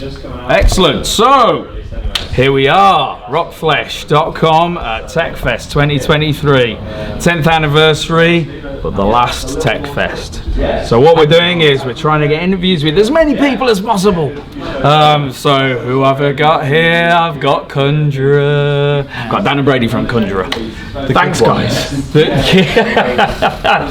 Excellent. So, here we are, rockflesh.com at TechFest 2023, 10th anniversary, but the last TechFest. So what we're doing is we're trying to get interviews with as many people as possible. So who have I got here? I've got Conjurer. I've got Dan and Brady from Conjurer. Thanks guys.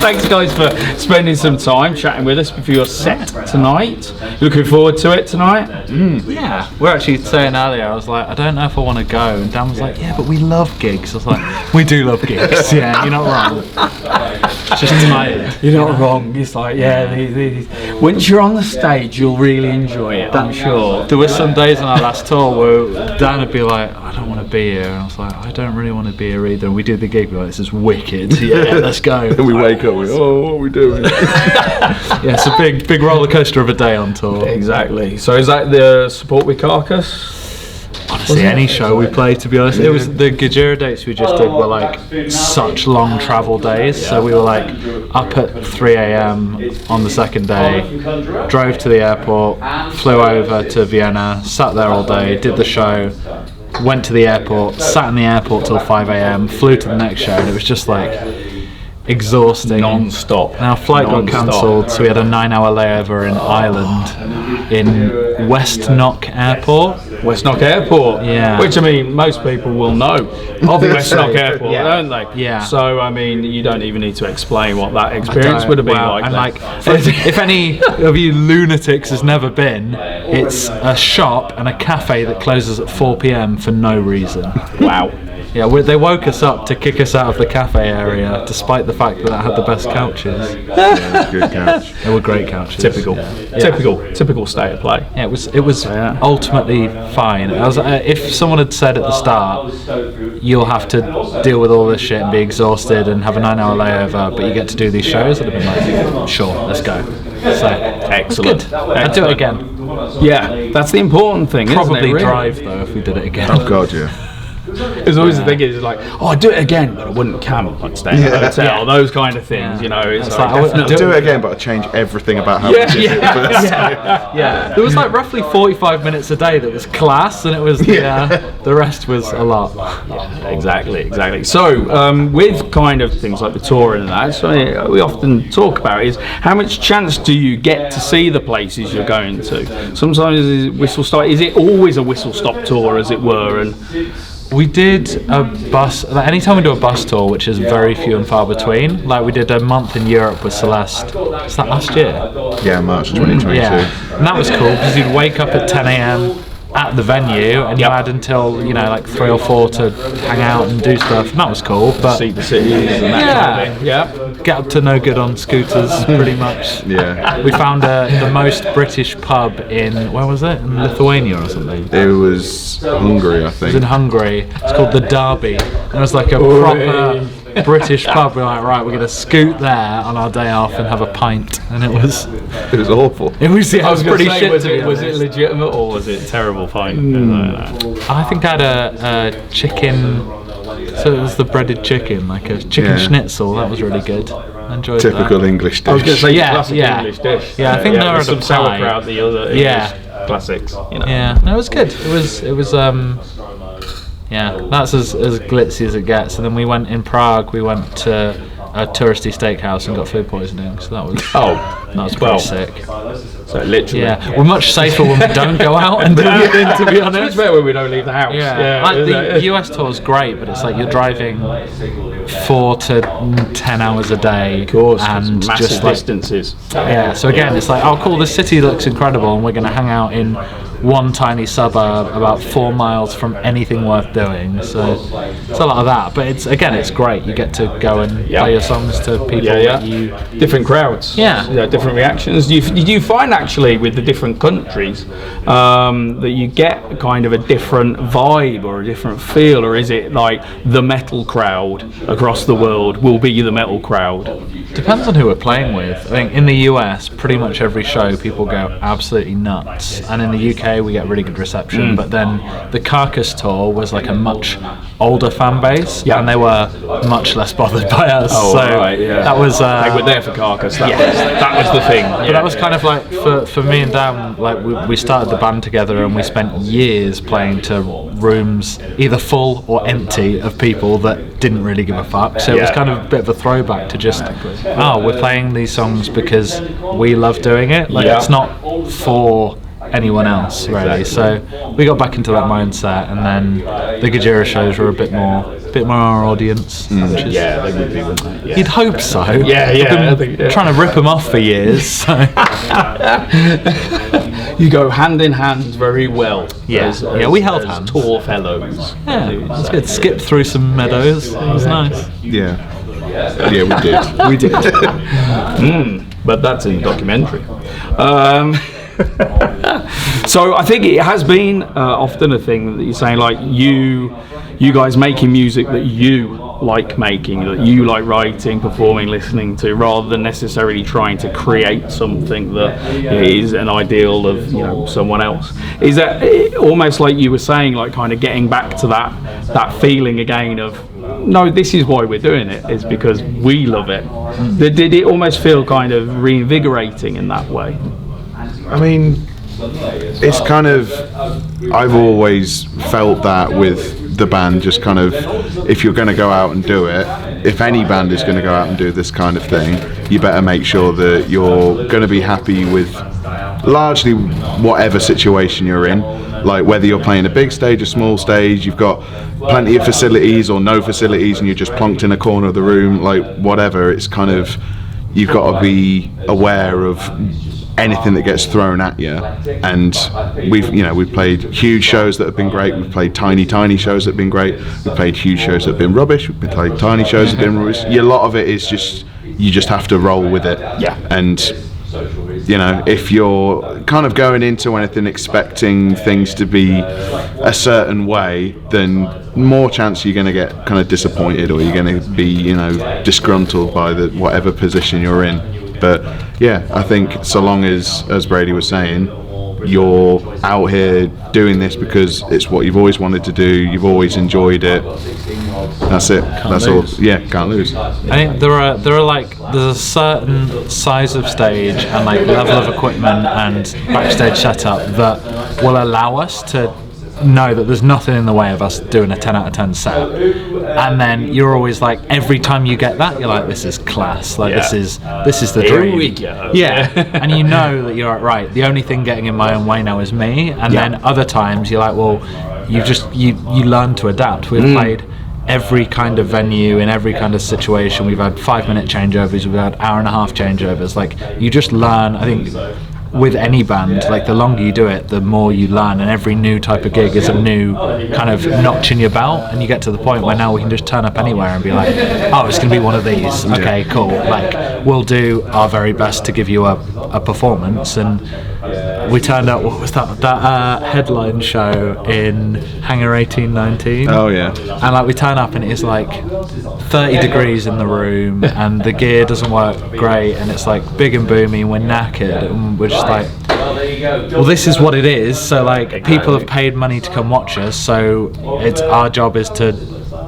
Thanks guys for spending some time chatting with us before your set tonight. Looking forward to it tonight? Yeah, we're actually saying earlier, I was like, I don't know if I want to go, and Dan was like, yeah, but we love gigs. I was like, we do love gigs. Yeah, you're not wrong. Just tonight. You're not wrong. It's like, yeah, once you're on the stage, you'll really enjoy it, I'm sure. There were some days on our last tour where Dan would be like, I don't want to be here, and I was like, I don't really want to be here either. And we do the gig, we're like, this is wicked. Yeah, let's go. And we wake up, what are we doing? Yeah, it's a big roller coaster of a day on tour. Exactly. So is that the support with Carcass? Honestly, any show we play, to be honest. It was the Conjurer dates we just did were like such long travel days. So we were like up at 3 a.m. on the second day, drove to the airport, flew over to Vienna, sat there all day, did the show, went to the airport, sat in the airport till 5 a.m, flew to the next show, and it was just like exhausting. Non-stop. Our flight got cancelled, so we had a 9-hour layover in Ireland in West Knock Airport. West Knock Airport, yeah. Which I mean, most people will know of West Knock Airport, don't they? Yeah. So I mean, you don't even need to explain what that experience would have been like. And like, if any of you lunatics has never been, it's a shop and a cafe that closes at 4 p.m. for no reason. Wow. Yeah, they woke us up to kick us out of the cafe area, despite the fact that it had the best couches. Yeah, good couch. They were great couches. Typical. Yeah. Typical state of play. Yeah, it was ultimately fine. If someone had said at the start, you'll have to deal with all this shit and be exhausted and have a 9-hour layover, but you get to do these shows, I'd have been like, sure, let's go. So Excellent. I'd do it again. Yeah, that's the important thing. Probably isn't it, really? drive though if we did it again. Oh God, yeah. It's always the thing is like, oh, I'd do it again, but I wouldn't camp, like stay in a hotel, those kind of things, you know. It's like I wouldn't I'd do it again, but I'd change everything about how we did it. Yeah. There was like roughly 45 minutes a day that was class, and it was the rest was a lot. Exactly. So, with kind of things like the touring and that, so we often talk about is how much chance do you get to see the places you're going to? Sometimes is it always a whistle stop tour, as it were? And we did a bus. Like, anytime we do a bus tour, which is very few and far between. Like we did a month in Europe with Celeste. Was that last year? Yeah, March 2022. Yeah, and that was cool because you'd wake up at 10 a.m. at the venue, and you had until like 3 or 4 to hang out and do stuff. And that was cool. But see the cities and that kind of thing. Yeah. Get up to no good on scooters, pretty much. Yeah. We found the most British pub in, where was it? In Lithuania or something. It was Hungary, I think. It was in Hungary. It's called the Derby. And it was like a proper British pub. We're like, right, we're going to scoot there on our day off and have a pint. And it was awful. It was pretty shit. Was it legitimate or was it terrible pint? I think I had a chicken. So it was the breaded chicken, like a chicken schnitzel. That was really good. I enjoyed Typical that. English dish. I was going to say classic English dish. Yeah, I think there was some sauerkraut, the other English classics. You know. Yeah, no, it was good. It was that's as glitzy as it gets. And then we went in Prague. We went to a touristy steakhouse and got food poisoning. So that was pretty sick. So literally, we're much safer when we don't go out and do anything, to be honest. It's better when we don't leave the house. The US tour is great, but it's like you're driving 4 to 10 hours a day, of course, and massive just like distances. So again, it's like, oh cool, this city looks incredible, and we're going to hang out in one tiny suburb about 4 miles from anything worth doing. So it's a lot of that, but it's great. You get to go and play your songs to people that you different crowds, different reactions. Did you find actually with the different countries that you get kind of a different vibe or a different feel, or is it like the metal crowd across the world will be the metal crowd? Depends on who we're playing with. I think in the US, pretty much every show people go absolutely nuts, and in the UK we get really good reception. But then the Carcass tour was like a much older fan base, and they were much less bothered by us. That was they were there for Carcass. That was the thing. But that was kind of like for for me and Dan, like we started the band together and we spent years playing to rooms either full or empty of people that didn't really give a fuck. So it was kind of a bit of a throwback to just, we're playing these songs because we love doing it. Like it's not for anyone else really. So we got back into that mindset, and then the Conjurer shows were a bit more our audience. Which is, they would be. you'd hope so. I've been trying to rip them off for years. So. You go hand in hand very well. We held hands. Tall fellows. Yeah, it's good. Skip through some meadows. It was nice. Yeah, we did. We did. But that's in the documentary. So I think it has been often a thing that you're saying, like you guys making music that you like making, that you like writing, performing, listening to, rather than necessarily trying to create something that is an ideal of someone else. Is that almost like you were saying, like kind of getting back to that feeling again of, no, this is why we're doing it, is because we love it. Did it almost feel kind of reinvigorating in that way? I mean, it's kind of, I've always felt that with the band, just kind of, if you're going to go out and do it, if any band is going to go out and do this kind of thing, you better make sure that you're going to be happy with largely whatever situation you're in. Like whether you're playing a big stage, a small stage, you've got plenty of facilities or no facilities and you're just plonked in a corner of the room, like whatever, it's kind of, you've got to be aware of anything that gets thrown at you. And we've played huge shows that have been great, we've played tiny shows that have been great, we've played huge shows that have been rubbish, we've played tiny shows that have been rubbish. A lot of it is just, you just have to roll with it. And if you're kind of going into anything expecting things to be a certain way, then more chance you're going to get kind of disappointed, or you're going to be disgruntled by whatever position you're in. But I think so long as Brady was saying, you're out here doing this because it's what you've always wanted to do, you've always enjoyed it, that's it. That's all. Can't lose. I think there's a certain size of stage and like level of equipment and backstage setup that will allow us to know that there's nothing in the way of us doing a 10 out of 10 set, and then you're always like, every time you get that, you're like, this is class, like this is the dream. Here we go. And you know that you're right, the only thing getting in my own way now is me. And then other times you're like, well, you learn to adapt. We've played every kind of venue, in every kind of situation. We've had 5-minute changeovers, we've had hour-and-a-half changeovers. Like, you just learn. I think with any band, like the longer you do it, the more you learn, and every new type of gig is a new kind of notch in your belt, and you get to the point where now we can just turn up anywhere and be like, oh, it's going to be one of these, okay, cool, like we'll do our very best to give you a performance. And we turned out, what was that headline show in Hangar 1819? Oh yeah. And like we turn up and it's like 30 degrees in the room and the gear doesn't work great and it's like big and boomy and we're knackered and we're just like, well, this is what it is. So like people have paid money to come watch us, so it's our job is to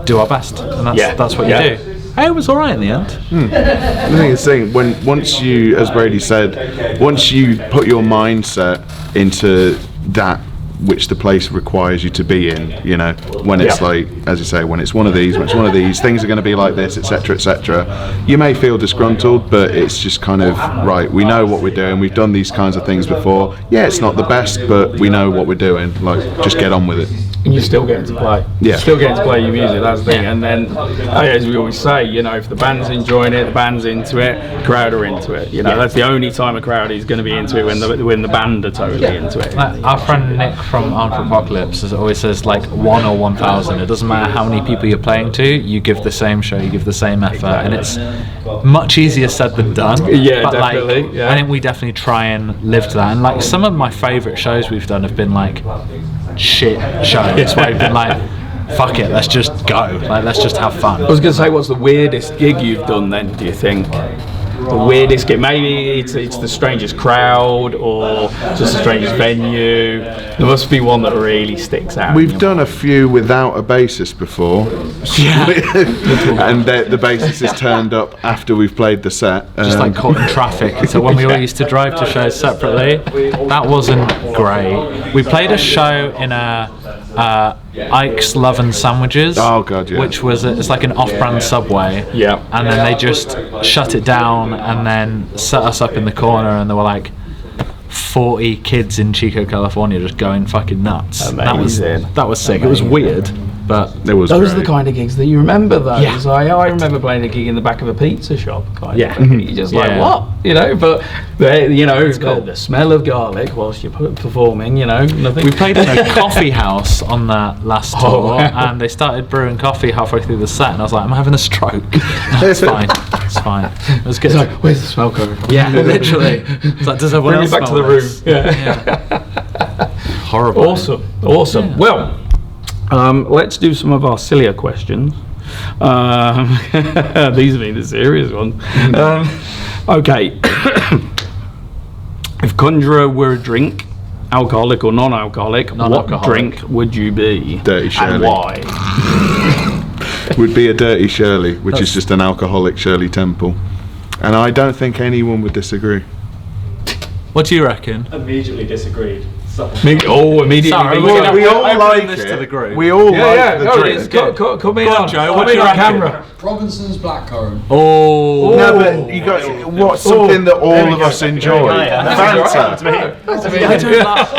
do our best, and that's what you do. Hey, it was all right in the end. I think it's the thing, once you, as Brady said, once you put your mindset into that which the place requires you to be in, when it's like, as you say, when it's one of these, things are going to be like this, etc., etc. You may feel disgruntled, but it's just kind of, right, we know what we're doing, we've done these kinds of things before. Yeah, it's not the best, but we know what we're doing. Like, just get on with it. And you're still getting to play. Yeah. Still getting to play your music, that's the thing. And then, as we always say, if the band's enjoying it, the band's into it, the crowd are into it. That's the only time a crowd is going to be into it, when the band are totally into it. Like our friend Nick from Armed for Apocalypse always says, like, 1 or 1,000, it doesn't matter how many people you're playing to, you give the same show, you give the same effort, and it's much easier said than done. Yeah, but definitely. Like, I think we definitely try and live to that. And like some of my favourite shows we've done have been like shit shows where we've been like, fuck it, let's just go, like let's just have fun. I was going to say, what's the weirdest gig you've done then, do you think? the weirdest gig? Maybe it's the strangest crowd or just the strangest venue. There must be one that really sticks out. We've done a few without a bassist before. And the bassist has turned up after we've played the set. Just like caught in traffic. So when we all used to drive to shows separately, that wasn't great. We played a show in Ike's Love and Sandwiches. Oh god, yeah. Which was it's like an off-brand Subway. Yeah. And then they just shut it down and then set us up in the corner, and there were like 40 kids in Chico, California, just going fucking nuts. Amazing. That was sick. It was weird, but it was those are great. the kind of gigs that you remember, though. Yeah. It's like, I remember playing a gig in the back of a pizza shop. Yeah. You're just like, what? But the smell of garlic whilst you're performing, nothing. we played in a coffee house on that last tour, and they started brewing coffee halfway through the set, and I was like, I'm having a stroke. No, it's fine. It's fine. It was good. It's like, where's the smell coming from? Yeah, literally. It's like, does everyone Bring else me back to smell the room. this? Yeah. Horrible. Awesome. Yeah. Well, let's do some of our sillier questions. These have been the serious ones. Okay. If Conjurer were a drink, alcoholic or non-alcoholic, what drink would you be? Dirty Shirley. And why? Would be a Dirty Shirley, which is just an alcoholic Shirley Temple. And I don't think anyone would disagree. What do you reckon? Immediately disagreed. Immediately. Sorry, We all like this it. to the group. We all like the drink. Come in on, Joe, come what do in you on reckon? camera. Robinson's blackcurrant. Oh. No, but you got what's something that all of us enjoy? Fanta. I don't have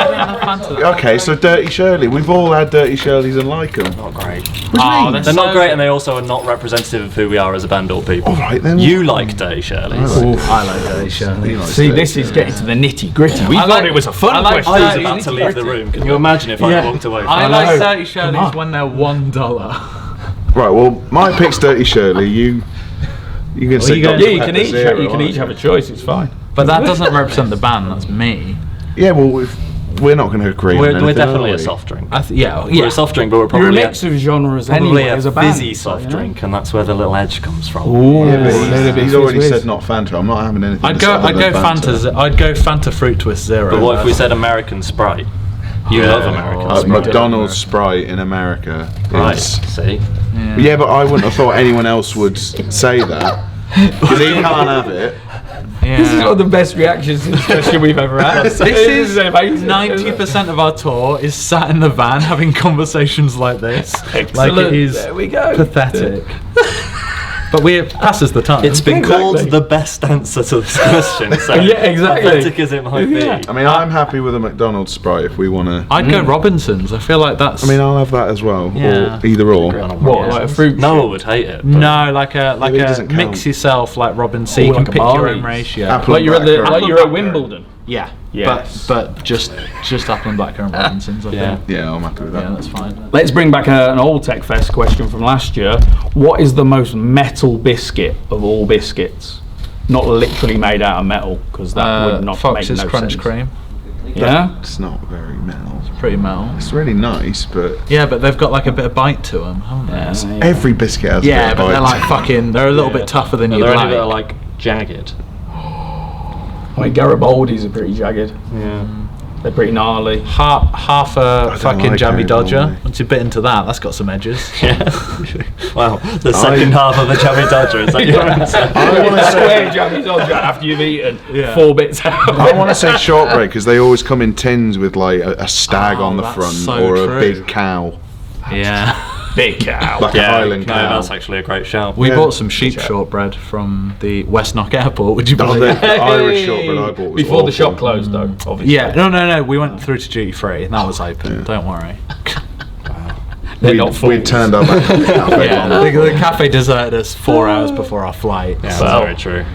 Fanta. Okay, so Dirty Shirley. We've all had Dirty Shirleys and like them. Not great. Oh, They're not great, and they also are not representative of who we are as a band or people. All right then. You like Dirty Shirleys. I like Dirty Shirley. See, this is getting to the nitty gritty. We I thought like- it was a fun I like question. I was Dirty about to leave the room. Can you imagine if I walked away from I it? like know. Dirty Shirleys when they're $1. Right. Well, my pick's Dirty Shirley. You can say you Dr. Yeah, you Pepper can each Zero, you can each have a choice. It's fine. But that doesn't represent the band, that's me. Yeah. Well, we're not going to agree. on We're anything, definitely are a we? soft drink. Yeah. We're a soft drink, but we're You're a probably mix of genres probably anyway a as a band. fizzy soft drink, and that's where the little edge comes from. Ooh, Yeah, but a little bit he's already fizz. said not Fanta. I'm not having anything. I'd to go say other than Fanta. I'd go Fanta Fruit Twist Zero. But what if we said American Sprite? You love American Sprite. McDonald's Sprite in America. Right, is- see? Yeah, but I wouldn't have thought anyone else would say that. Because he can't have it. This is one of the best reactions to this question we've ever had. This is amazing. 90% of our tour is sat in the van having conversations like this. Like it is There we go. pathetic. But it passes the time. It's been Exactly. called the best answer to this question, so Yeah, exactly. pathetic as it might Yeah. be. I mean, I'm happy with a McDonald's Sprite if we want to. I'd go Robinson's. I feel like that's. I mean, I'll have that as well. Yeah. Or either or. What, like a fruit? Noah would hate it. But no, like a it doesn't count. mix yourself like Robin C. Oh, You can like a pick your Barry's. own ratio. Apple Like you're at blackcurrant. Wimbledon. Yeah. Yes. But just apple and blackcurrant Robinsons. I Yeah. think. Yeah, I'm happy with that. Yeah, that's fine. Let's bring back an old Tech Fest question from last year. What is the most metal biscuit of all biscuits? Not literally made out of metal, because that would not Fox's make no Crunch sense. Cream. Yeah? It's not very metal. Pretty metal. It's really nice, but Yeah, but they've got like a bit of bite to them, haven't they? every biscuit has Yeah, a bit but of they're bite. like fucking. They're a little bit tougher than Are you'd there any like. that are like jagged? I mean, Garibaldi's are pretty jagged. Yeah. They're pretty gnarly. Half a don't fucking like jammy Garibaldi. Dodger. Once you bit into that, that's got some edges. Yeah. Wow. The second half of a jammy Dodger, is that your answer? I want to Square say, jammy Dodger after you've eaten Yeah. 4 bits out. I want to say shortbread because they always come in tins with like a stag Oh, on the that's front so or true. a big cow, Yeah. Big cow. like a Highland no, cow. that's actually a great shout. We Yeah. bought some sheep shortbread from the West Knock Airport. Would you Oh, believe? the Irish shortbread I bought was Before the awful. shop closed, though, obviously. Yeah, no. We went through to duty free, and that was open. Don't worry. They're not full. We turned our back on the cafe. Yeah, the cafe deserted us 4 hours before our flight. Yeah, So, that's very true.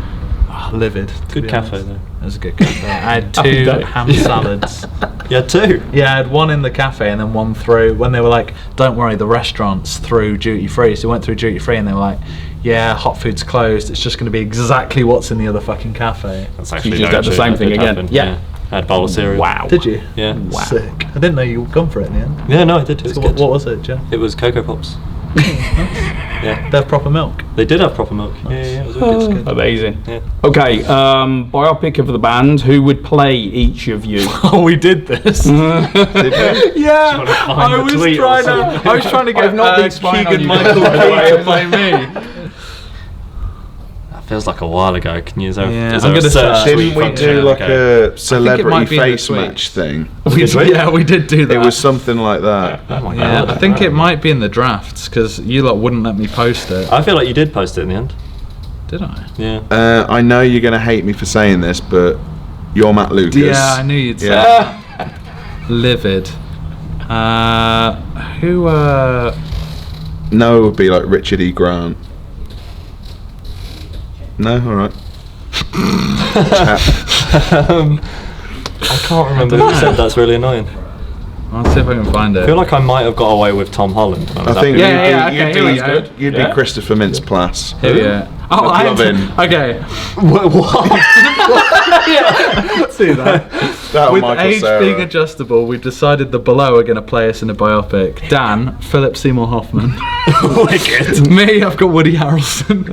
livid. to Good be cafe honest. though. It was a good cafe. I had Happy 2 day. ham salads. Yeah, two. Yeah, I had one in the cafe and then one through when they were like, "Don't worry, the restaurant's through duty free." So we went through duty free and they were like, "Yeah, hot food's closed. It's just going to be exactly what's in the other fucking cafe." That's actually just very had the true. same That thing did again. happen, Yeah. I had a bowl of cereal. Wow. Did you? Yeah. Wow. Sick. I didn't know you would gone for it in the end. Yeah, no, I did. It was So good. what was it, Joe? It was Cocoa Pops. They have proper milk. They did have proper milk. Yeah, it was wicked. Amazing. Yeah. Okay, biopic of the band. Who would play each of you? Oh, we did this. Yeah, find the tweet or I was trying to get I've not been spying on Keegan you Michael guys, by the way. Key to play me. That feels like a while ago. Can you? Is there, Yeah, is I'm there a gonna search search. Didn't tweet we function? do like Okay. a celebrity be in the face tweet. match thing? We did do that. It was something like that. Oh my Yeah, god. I think it might be in the drafts because you lot wouldn't let me post it. I feel like you did post it in the end. Did I? Yeah. I know you're going to hate me for saying this, but you're Matt Lucas. Yeah, I knew you'd say Yeah. that. Livid. Who? No, it would be like Richard E. Grant. No, all right. I can't remember who said that's really annoying. I'll see if I can find I it. feel like I might have got away with Tom Holland. I think Yeah, you'd okay, here we go. you'd be Christopher Mintz-Plasse. Here we go. Oh, I McLovin. okay. See that? That With Michael age Cera. being adjustable, we've decided the below are going to play us in a biopic. Dan, Philip Seymour Hoffman. Wicked. Me, I've got Woody Harrelson.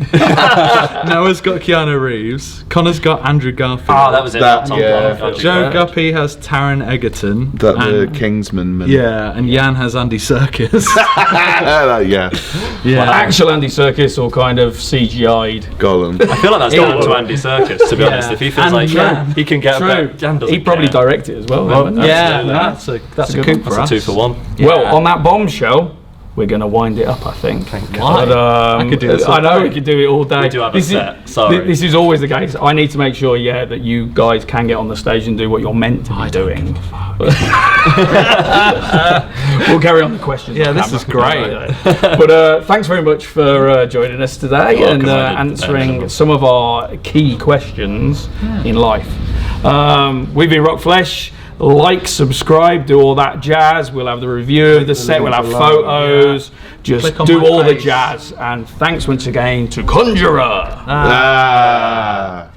Noah's got Keanu Reeves. Connor's got Andrew Garfield. Oh, that was it. That- Tom yeah. Holland. Joe Guppy has Taron Egerton. That the and- Kingsman man. Yeah, and Jan has Andy Serkis. Yeah. Yeah. Actual Andy Serkis or kind of CGI'd? Gollum. I feel like that's down to Andy Serkis, to be honest. If he feels And like Jan. he can get a True. bit, Jan doesn't He probably care. directed as well. Yeah, Absolutely. that's a good coup one. for That's us. a 2-for-1. Well, on that bombshell, we're going to wind it up, I think. Why? But, I could do this all I know day. we could do it all day. We do have a This is- set, sorry. This is always the case. I need to make sure, that you guys can get on the stage and do what you're meant to be doing. We'll carry on the questions. Yeah, on this camera. is great. But thanks very much for joining us today You're and welcome. I did answering better. some of our key questions in life. We've been Rockflesh. Like, subscribe, do all that jazz. We'll have the review of the set. We'll have photos. Just Click on do my all the face. jazz. And thanks once again to Conjurer. Ah.